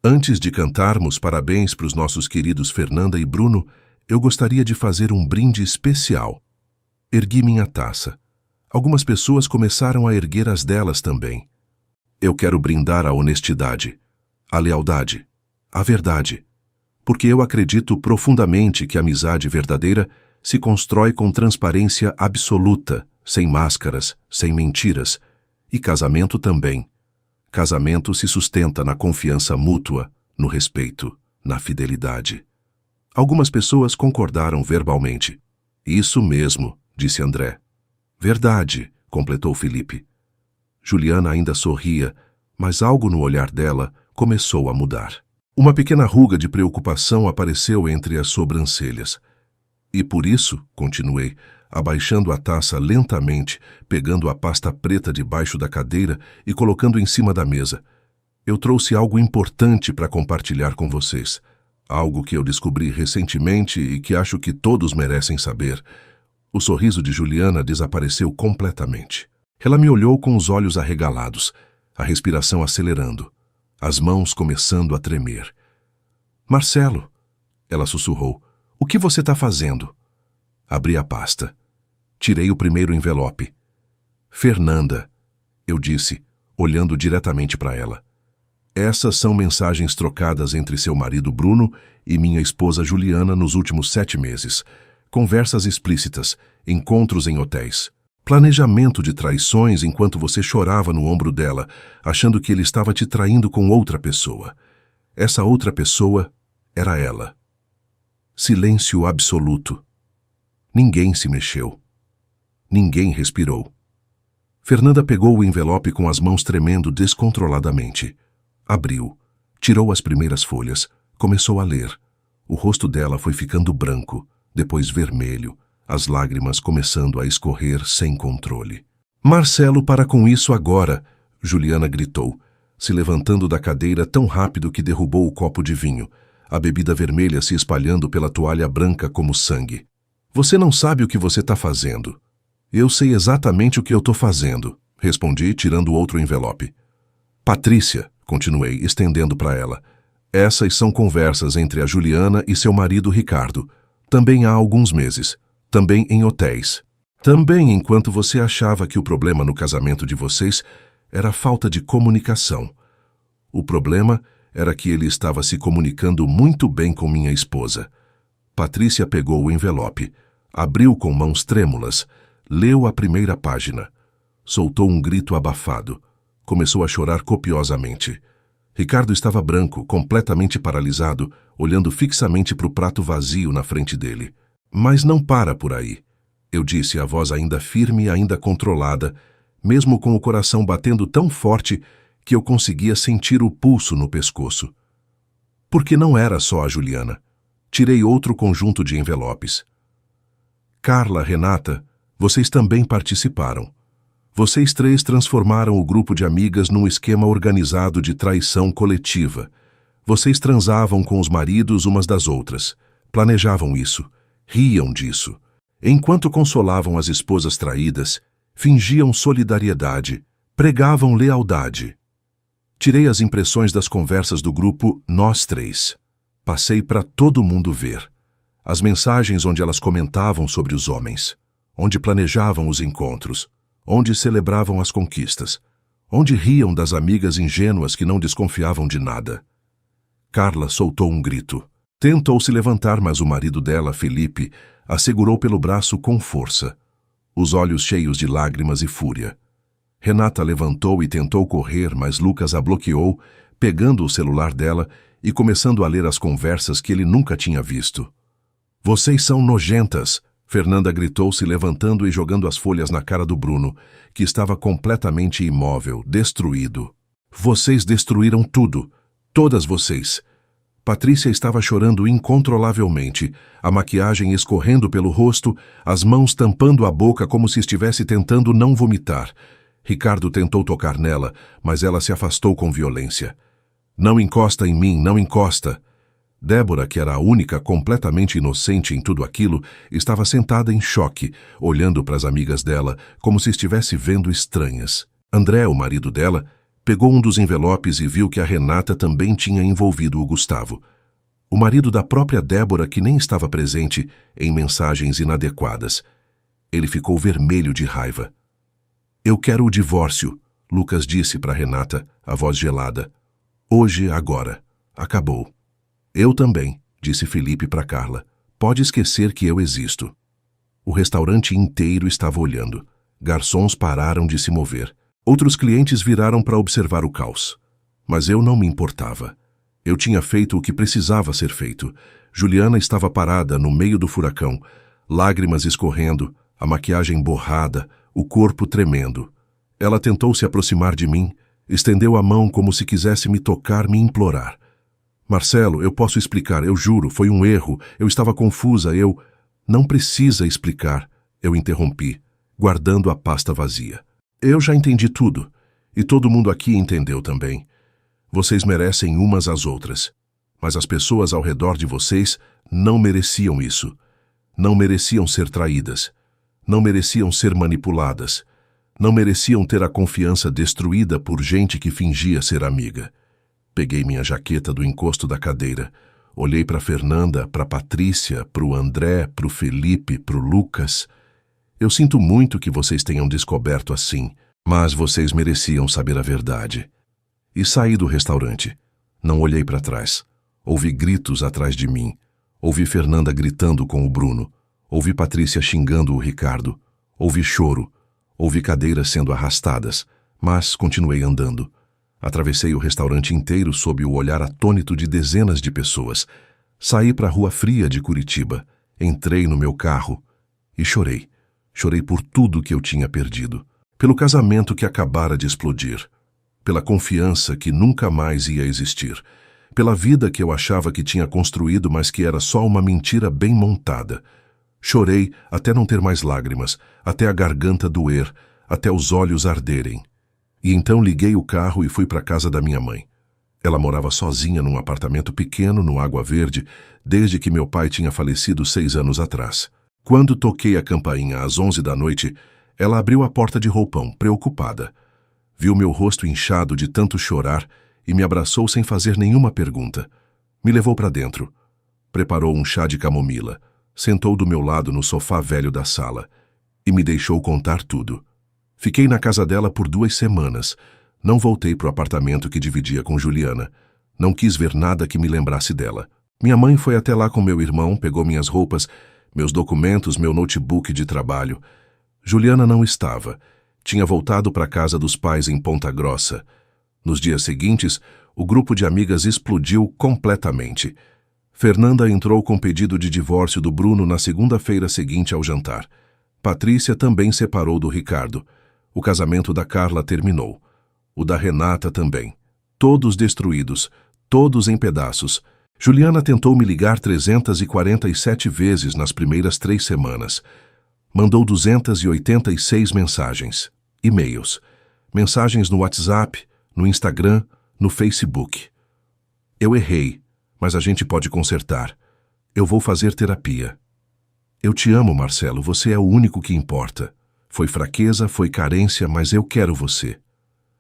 Antes de cantarmos parabéns para os nossos queridos Fernanda e Bruno, eu gostaria de fazer um brinde especial. Ergui minha taça. Algumas pessoas começaram a erguer as delas também. Eu quero brindar a honestidade, a lealdade, a verdade, porque eu acredito profundamente que a amizade verdadeira se constrói com transparência absoluta, sem máscaras, sem mentiras, e casamento também. Casamento se sustenta na confiança mútua, no respeito, na fidelidade. Algumas pessoas concordaram verbalmente. Isso mesmo, disse André. Verdade, completou Felipe. Juliana ainda sorria, mas algo no olhar dela começou a mudar. Uma pequena ruga de preocupação apareceu entre as sobrancelhas. E por isso, continuei, abaixando a taça lentamente, pegando a pasta preta debaixo da cadeira e colocando em cima da mesa. Eu trouxe algo importante para compartilhar com vocês. Algo que eu descobri recentemente e que acho que todos merecem saber. O sorriso de Juliana desapareceu completamente. Ela me olhou com os olhos arregalados, a respiração acelerando, as mãos começando a tremer. Marcelo, ela sussurrou, o que você está fazendo? Abri a pasta. Tirei o primeiro envelope. Fernanda, eu disse, olhando diretamente para ela. Essas são mensagens trocadas entre seu marido Bruno e minha esposa Juliana nos últimos 7 meses. Conversas explícitas, encontros em hotéis. Planejamento de traições enquanto você chorava no ombro dela, achando que ele estava te traindo com outra pessoa. Essa outra pessoa era ela. Silêncio absoluto. Ninguém se mexeu. Ninguém respirou. Fernanda pegou o envelope com as mãos tremendo descontroladamente. Abriu, tirou as primeiras folhas, começou a ler. O rosto dela foi ficando branco, depois vermelho, as lágrimas começando a escorrer sem controle. Marcelo, para com isso agora, Juliana gritou, se levantando da cadeira tão rápido que derrubou o copo de vinho, a bebida vermelha se espalhando pela toalha branca como sangue. Você não sabe o que você está fazendo. Eu sei exatamente o que eu estou fazendo, respondi, tirando outro envelope. Patrícia, continuei, estendendo para ela. Essas são conversas entre a Juliana e seu marido Ricardo. Também há alguns meses. Também em hotéis. Também enquanto você achava que o problema no casamento de vocês era a falta de comunicação. O problema era que ele estava se comunicando muito bem com minha esposa. Patrícia pegou o envelope, abriu com mãos trêmulas, leu a primeira página. Soltou um grito abafado. Começou a chorar copiosamente. Ricardo estava branco, completamente paralisado, olhando fixamente para o prato vazio na frente dele. Mas não para por aí, eu disse, a voz ainda firme e ainda controlada, mesmo com o coração batendo tão forte que eu conseguia sentir o pulso no pescoço. Porque não era só a Juliana. Tirei outro conjunto de envelopes. Carla, Renata, vocês também participaram. Vocês 3 transformaram o grupo de amigas num esquema organizado de traição coletiva. Vocês transavam com os maridos umas das outras. Planejavam isso. Riam disso. Enquanto consolavam as esposas traídas, fingiam solidariedade, pregavam lealdade. Tirei as impressões das conversas do grupo Nós 3. Passei para todo mundo ver. As mensagens onde elas comentavam sobre os homens, onde planejavam os encontros, onde celebravam as conquistas, onde riam das amigas ingênuas que não desconfiavam de nada. Carla soltou um grito. Tentou se levantar, mas o marido dela, Felipe, a segurou pelo braço com força, os olhos cheios de lágrimas e fúria. Renata levantou e tentou correr, mas Lucas a bloqueou, pegando o celular dela e começando a ler as conversas que ele nunca tinha visto. Vocês são nojentas, Fernanda gritou, se levantando e jogando as folhas na cara do Bruno, que estava completamente imóvel, destruído. Vocês destruíram tudo, todas vocês. Patrícia estava chorando incontrolavelmente, a maquiagem escorrendo pelo rosto, as mãos tampando a boca como se estivesse tentando não vomitar. Ricardo tentou tocar nela, mas ela se afastou com violência. Não encosta em mim, não encosta. Débora, que era a única completamente inocente em tudo aquilo, estava sentada em choque, olhando para as amigas dela, como se estivesse vendo estranhas. André, o marido dela, Pegou um dos envelopes e viu que a Renata também tinha envolvido o Gustavo, o marido da própria Débora, que nem estava presente, em mensagens inadequadas. Ele ficou vermelho de raiva. Eu quero o divórcio, Lucas disse para Renata, a voz gelada. Hoje, agora. Acabou. Eu também, disse Felipe para Carla. Pode esquecer que eu existo. O restaurante inteiro estava olhando. Garçons pararam de se mover. Outros clientes viraram para observar o caos. Mas eu não me importava. Eu tinha feito o que precisava ser feito. Juliana estava parada no meio do furacão, lágrimas escorrendo, a maquiagem borrada, o corpo tremendo. Ela tentou se aproximar de mim, estendeu a mão como se quisesse me tocar, me implorar. Marcelo, eu posso explicar, eu juro, foi um erro, eu estava confusa, eu... Não precisa explicar, eu interrompi, guardando a pasta vazia. Eu já entendi tudo, e todo mundo aqui entendeu também. Vocês merecem umas às outras, mas as pessoas ao redor de vocês não mereciam isso. Não mereciam ser traídas, não mereciam ser manipuladas, não mereciam ter a confiança destruída por gente que fingia ser amiga. Peguei minha jaqueta do encosto da cadeira, olhei para Fernanda, para Patrícia, para o André, para o Felipe, para o Lucas. Eu sinto muito que vocês tenham descoberto assim, mas vocês mereciam saber a verdade. E saí do restaurante. Não olhei para trás. Ouvi gritos atrás de mim. Ouvi Fernanda gritando com o Bruno. Ouvi Patrícia xingando o Ricardo. Ouvi choro. Ouvi cadeiras sendo arrastadas, mas continuei andando. Atravessei o restaurante inteiro sob o olhar atônito de dezenas de pessoas. Saí para a Rua Fria de Curitiba. Entrei no meu carro e chorei. Chorei por tudo que eu tinha perdido. Pelo casamento que acabara de explodir. Pela confiança que nunca mais ia existir. Pela vida que eu achava que tinha construído, mas que era só uma mentira bem montada. Chorei até não ter mais lágrimas, até a garganta doer, até os olhos arderem. E então liguei o carro e fui para a casa da minha mãe. Ela morava sozinha num apartamento pequeno no Água Verde, desde que meu pai tinha falecido 6 anos atrás. Quando toquei a campainha às 11 da noite, ela abriu a porta de roupão, preocupada. Viu meu rosto inchado de tanto chorar e me abraçou sem fazer nenhuma pergunta. Me levou para dentro. Preparou um chá de camomila. Sentou do meu lado no sofá velho da sala e me deixou contar tudo. Fiquei na casa dela por 2 semanas. Não voltei para o apartamento que dividia com Juliana. Não quis ver nada que me lembrasse dela. Minha mãe foi até lá com meu irmão, pegou minhas roupas, meus documentos, meu notebook de trabalho. Juliana não estava. Tinha voltado para a casa dos pais em Ponta Grossa. Nos dias seguintes, o grupo de amigas explodiu completamente. Fernanda entrou com pedido de divórcio do Bruno na segunda-feira seguinte ao jantar. Patrícia também separou do Ricardo. O casamento da Carla terminou. O da Renata também. Todos destruídos, todos em pedaços. Juliana tentou me ligar 347 vezes nas primeiras 3 semanas. Mandou 286 mensagens, e-mails, mensagens no WhatsApp, no Instagram, no Facebook. Eu errei, mas a gente pode consertar. Eu vou fazer terapia. Eu te amo, Marcelo, você é o único que importa. Foi fraqueza, foi carência, mas eu quero você.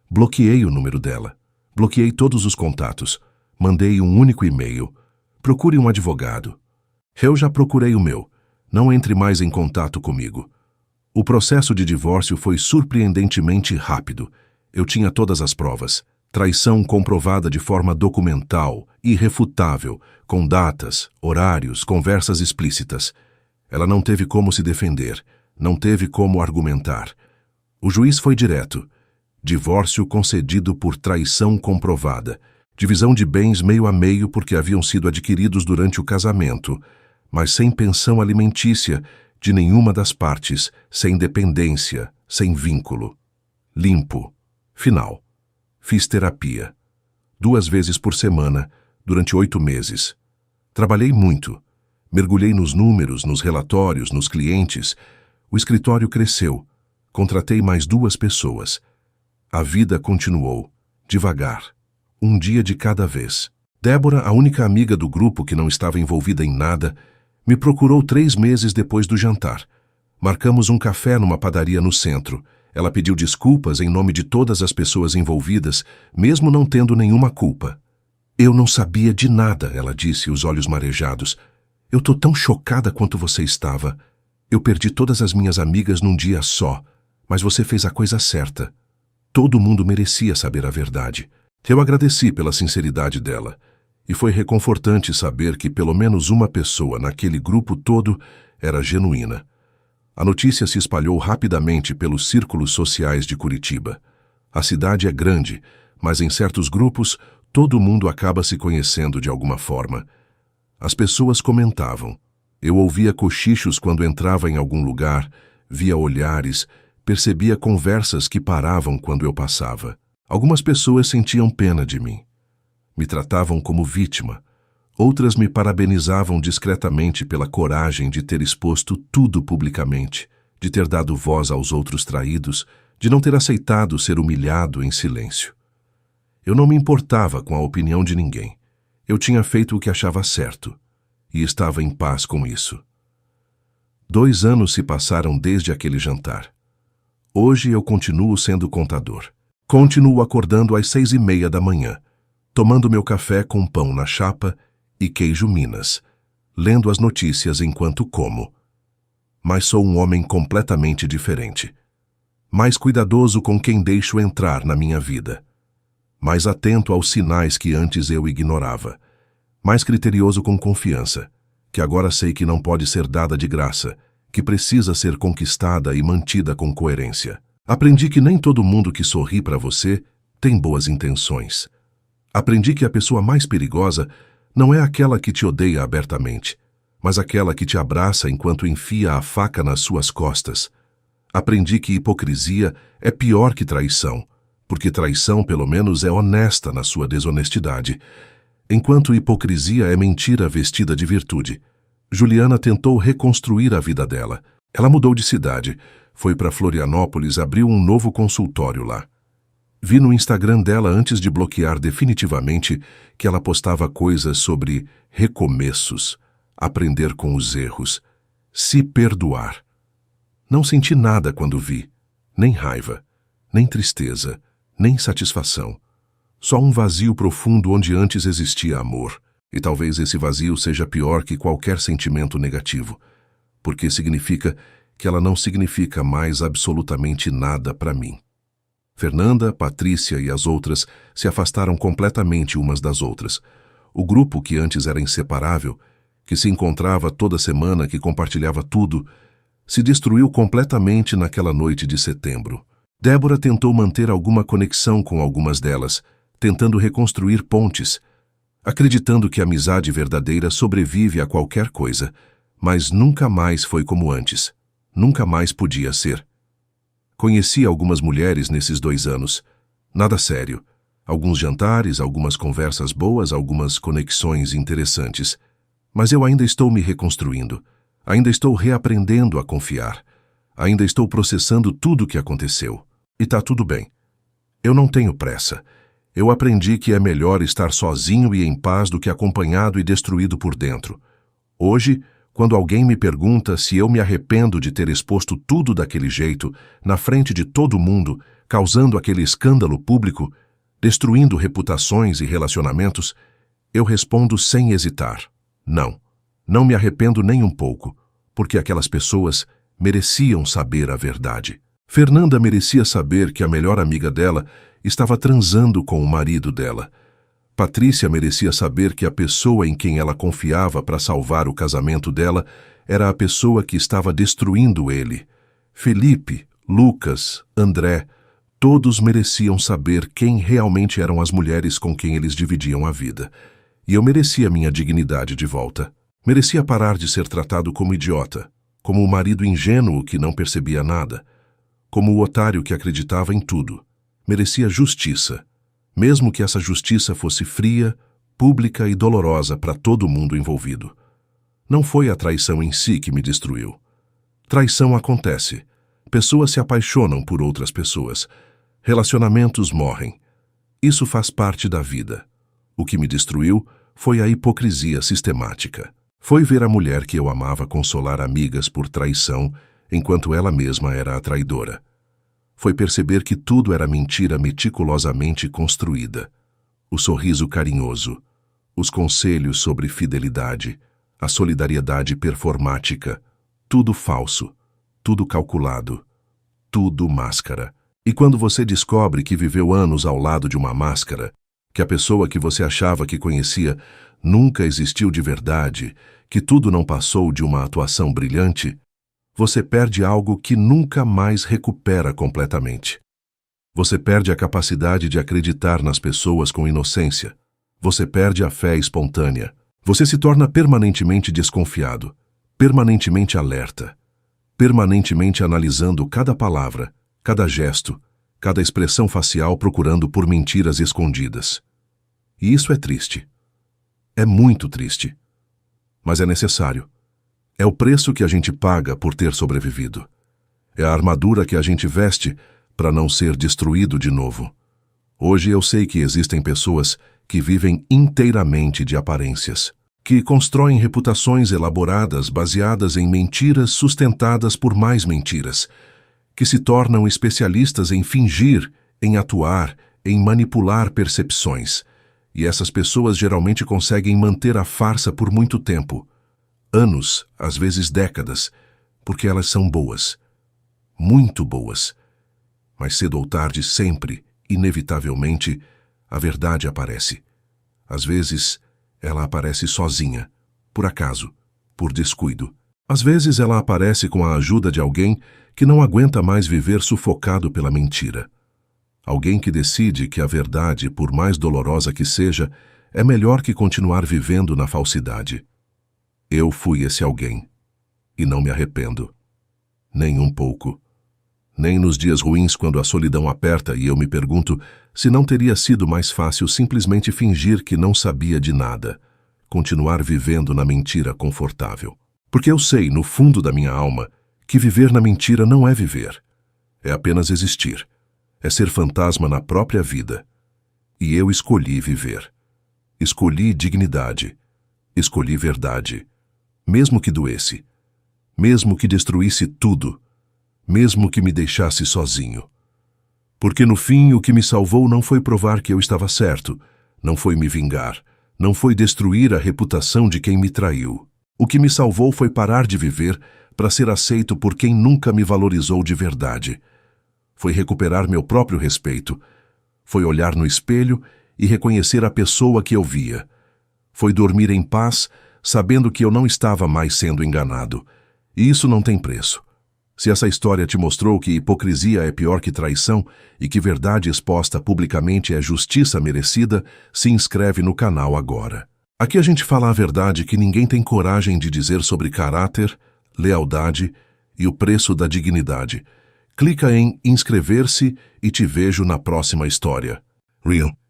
Bloqueei o número dela. Bloqueei todos os contatos. Mandei um único e-mail. Procure um advogado. Eu já procurei o meu. Não entre mais em contato comigo. O processo de divórcio foi surpreendentemente rápido. Eu tinha todas as provas. Traição comprovada de forma documental, irrefutável, com datas, horários, conversas explícitas. Ela não teve como se defender, não teve como argumentar. O juiz foi direto. Divórcio concedido por traição comprovada. Divisão de bens meio a meio porque haviam sido adquiridos durante o casamento, mas sem pensão alimentícia de nenhuma das partes, sem dependência, sem vínculo. Limpo. Final. Fiz terapia. 2 vezes por semana, durante 8 meses. Trabalhei muito. Mergulhei nos números, nos relatórios, nos clientes. O escritório cresceu. Contratei mais 2 pessoas. A vida continuou, devagar, um dia de cada vez. Débora, a única amiga do grupo que não estava envolvida em nada, me procurou 3 meses depois do jantar. Marcamos um café numa padaria no centro. Ela pediu desculpas em nome de todas as pessoas envolvidas, mesmo não tendo nenhuma culpa. Eu não sabia de nada, ela disse, os olhos marejados. Eu tô tão chocada quanto você estava. Eu perdi todas as minhas amigas num dia só, mas você fez a coisa certa. Todo mundo merecia saber a verdade. Eu agradeci pela sinceridade dela, e foi reconfortante saber que pelo menos uma pessoa naquele grupo todo era genuína. A notícia se espalhou rapidamente pelos círculos sociais de Curitiba. A cidade é grande, mas em certos grupos todo mundo acaba se conhecendo de alguma forma. As pessoas comentavam. Eu ouvia cochichos quando entrava em algum lugar, via olhares, percebia conversas que paravam quando eu passava. Algumas pessoas sentiam pena de mim. Me tratavam como vítima. Outras me parabenizavam discretamente pela coragem de ter exposto tudo publicamente, de ter dado voz aos outros traídos, de não ter aceitado ser humilhado em silêncio. Eu não me importava com a opinião de ninguém. Eu tinha feito o que achava certo, e estava em paz com isso. 2 anos se passaram desde aquele jantar. Hoje eu continuo sendo contador. Continuo acordando às 6:30 da manhã, tomando meu café com pão na chapa e queijo Minas, lendo as notícias enquanto como. Mas sou um homem completamente diferente. Mais cuidadoso com quem deixo entrar na minha vida. Mais atento aos sinais que antes eu ignorava. Mais criterioso com confiança, que agora sei que não pode ser dada de graça, que precisa ser conquistada e mantida com coerência. Aprendi que nem todo mundo que sorri para você tem boas intenções. Aprendi que a pessoa mais perigosa não é aquela que te odeia abertamente, mas aquela que te abraça enquanto enfia a faca nas suas costas. Aprendi que hipocrisia é pior que traição, porque traição pelo menos é honesta na sua desonestidade, enquanto hipocrisia é mentira vestida de virtude. Juliana tentou reconstruir a vida dela. Ela mudou de cidade, foi para Florianópolis, abriu um novo consultório lá. Vi no Instagram dela, antes de bloquear definitivamente, que ela postava coisas sobre recomeços, aprender com os erros, se perdoar. Não senti nada quando vi, nem raiva, nem tristeza, nem satisfação. Só um vazio profundo onde antes existia amor. E talvez esse vazio seja pior que qualquer sentimento negativo, porque significa que ela não significa mais absolutamente nada para mim. Fernanda, Patrícia e as outras se afastaram completamente umas das outras. O grupo, que antes era inseparável, que se encontrava toda semana, que compartilhava tudo, se destruiu completamente naquela noite de setembro. Débora tentou manter alguma conexão com algumas delas, tentando reconstruir pontes, acreditando que a amizade verdadeira sobrevive a qualquer coisa, mas nunca mais foi como antes. Nunca mais podia ser. Conheci algumas mulheres nesses 2 anos. Nada sério. Alguns jantares, algumas conversas boas, algumas conexões interessantes. Mas eu ainda estou me reconstruindo. Ainda estou reaprendendo a confiar. Ainda estou processando tudo o que aconteceu. E tá tudo bem. Eu não tenho pressa. Eu aprendi que é melhor estar sozinho e em paz do que acompanhado e destruído por dentro. Hoje, quando alguém me pergunta se eu me arrependo de ter exposto tudo daquele jeito, na frente de todo mundo, causando aquele escândalo público, destruindo reputações e relacionamentos, eu respondo sem hesitar. Não, não me arrependo nem um pouco, porque aquelas pessoas mereciam saber a verdade. Fernanda merecia saber que a melhor amiga dela estava transando com o marido dela. Patrícia merecia saber que a pessoa em quem ela confiava para salvar o casamento dela era a pessoa que estava destruindo ele. Felipe, Lucas, André, todos mereciam saber quem realmente eram as mulheres com quem eles dividiam a vida. E eu merecia minha dignidade de volta. Merecia parar de ser tratado como idiota, como o marido ingênuo que não percebia nada, como o otário que acreditava em tudo. Merecia justiça. Mesmo que essa justiça fosse fria, pública e dolorosa para todo mundo envolvido. Não foi a traição em si que me destruiu. Traição acontece. Pessoas se apaixonam por outras pessoas. Relacionamentos morrem. Isso faz parte da vida. O que me destruiu foi a hipocrisia sistemática. Foi ver a mulher que eu amava consolar amigas por traição, enquanto ela mesma era a traidora. Foi perceber que tudo era mentira meticulosamente construída. O sorriso carinhoso, os conselhos sobre fidelidade, a solidariedade performática, tudo falso, tudo calculado, tudo máscara. E quando você descobre que viveu anos ao lado de uma máscara, que a pessoa que você achava que conhecia nunca existiu de verdade, que tudo não passou de uma atuação brilhante, você perde algo que nunca mais recupera completamente. Você perde a capacidade de acreditar nas pessoas com inocência. Você perde a fé espontânea. Você se torna permanentemente desconfiado, permanentemente alerta, permanentemente analisando cada palavra, cada gesto, cada expressão facial procurando por mentiras escondidas. E isso é triste. É muito triste. Mas é necessário. É o preço que a gente paga por ter sobrevivido. É a armadura que a gente veste para não ser destruído de novo. Hoje eu sei que existem pessoas que vivem inteiramente de aparências, que constroem reputações elaboradas baseadas em mentiras sustentadas por mais mentiras, que se tornam especialistas em fingir, em atuar, em manipular percepções. E essas pessoas geralmente conseguem manter a farsa por muito tempo, anos, às vezes décadas, porque elas são boas, muito boas. Mas cedo ou tarde, sempre, inevitavelmente, a verdade aparece. Às vezes, ela aparece sozinha, por acaso, por descuido. Às vezes ela aparece com a ajuda de alguém que não aguenta mais viver sufocado pela mentira. Alguém que decide que a verdade, por mais dolorosa que seja, é melhor que continuar vivendo na falsidade. Eu fui esse alguém, e não me arrependo. Nem um pouco. Nem nos dias ruins quando a solidão aperta e eu me pergunto se não teria sido mais fácil simplesmente fingir que não sabia de nada, continuar vivendo na mentira confortável. Porque eu sei, no fundo da minha alma, que viver na mentira não é viver. É apenas existir. É ser fantasma na própria vida. E eu escolhi viver. Escolhi dignidade. Escolhi verdade. Mesmo que doesse. Mesmo que destruísse tudo. Mesmo que me deixasse sozinho. Porque no fim o que me salvou não foi provar que eu estava certo, não foi me vingar, não foi destruir a reputação de quem me traiu. O que me salvou foi parar de viver para ser aceito por quem nunca me valorizou de verdade. Foi recuperar meu próprio respeito. Foi olhar no espelho e reconhecer a pessoa que eu via. Foi dormir em paz, sabendo que eu não estava mais sendo enganado. E isso não tem preço. Se essa história te mostrou que hipocrisia é pior que traição e que verdade exposta publicamente é justiça merecida, se inscreve no canal agora. Aqui a gente fala a verdade que ninguém tem coragem de dizer sobre caráter, lealdade e o preço da dignidade. Clica em inscrever-se e te vejo na próxima história. Real.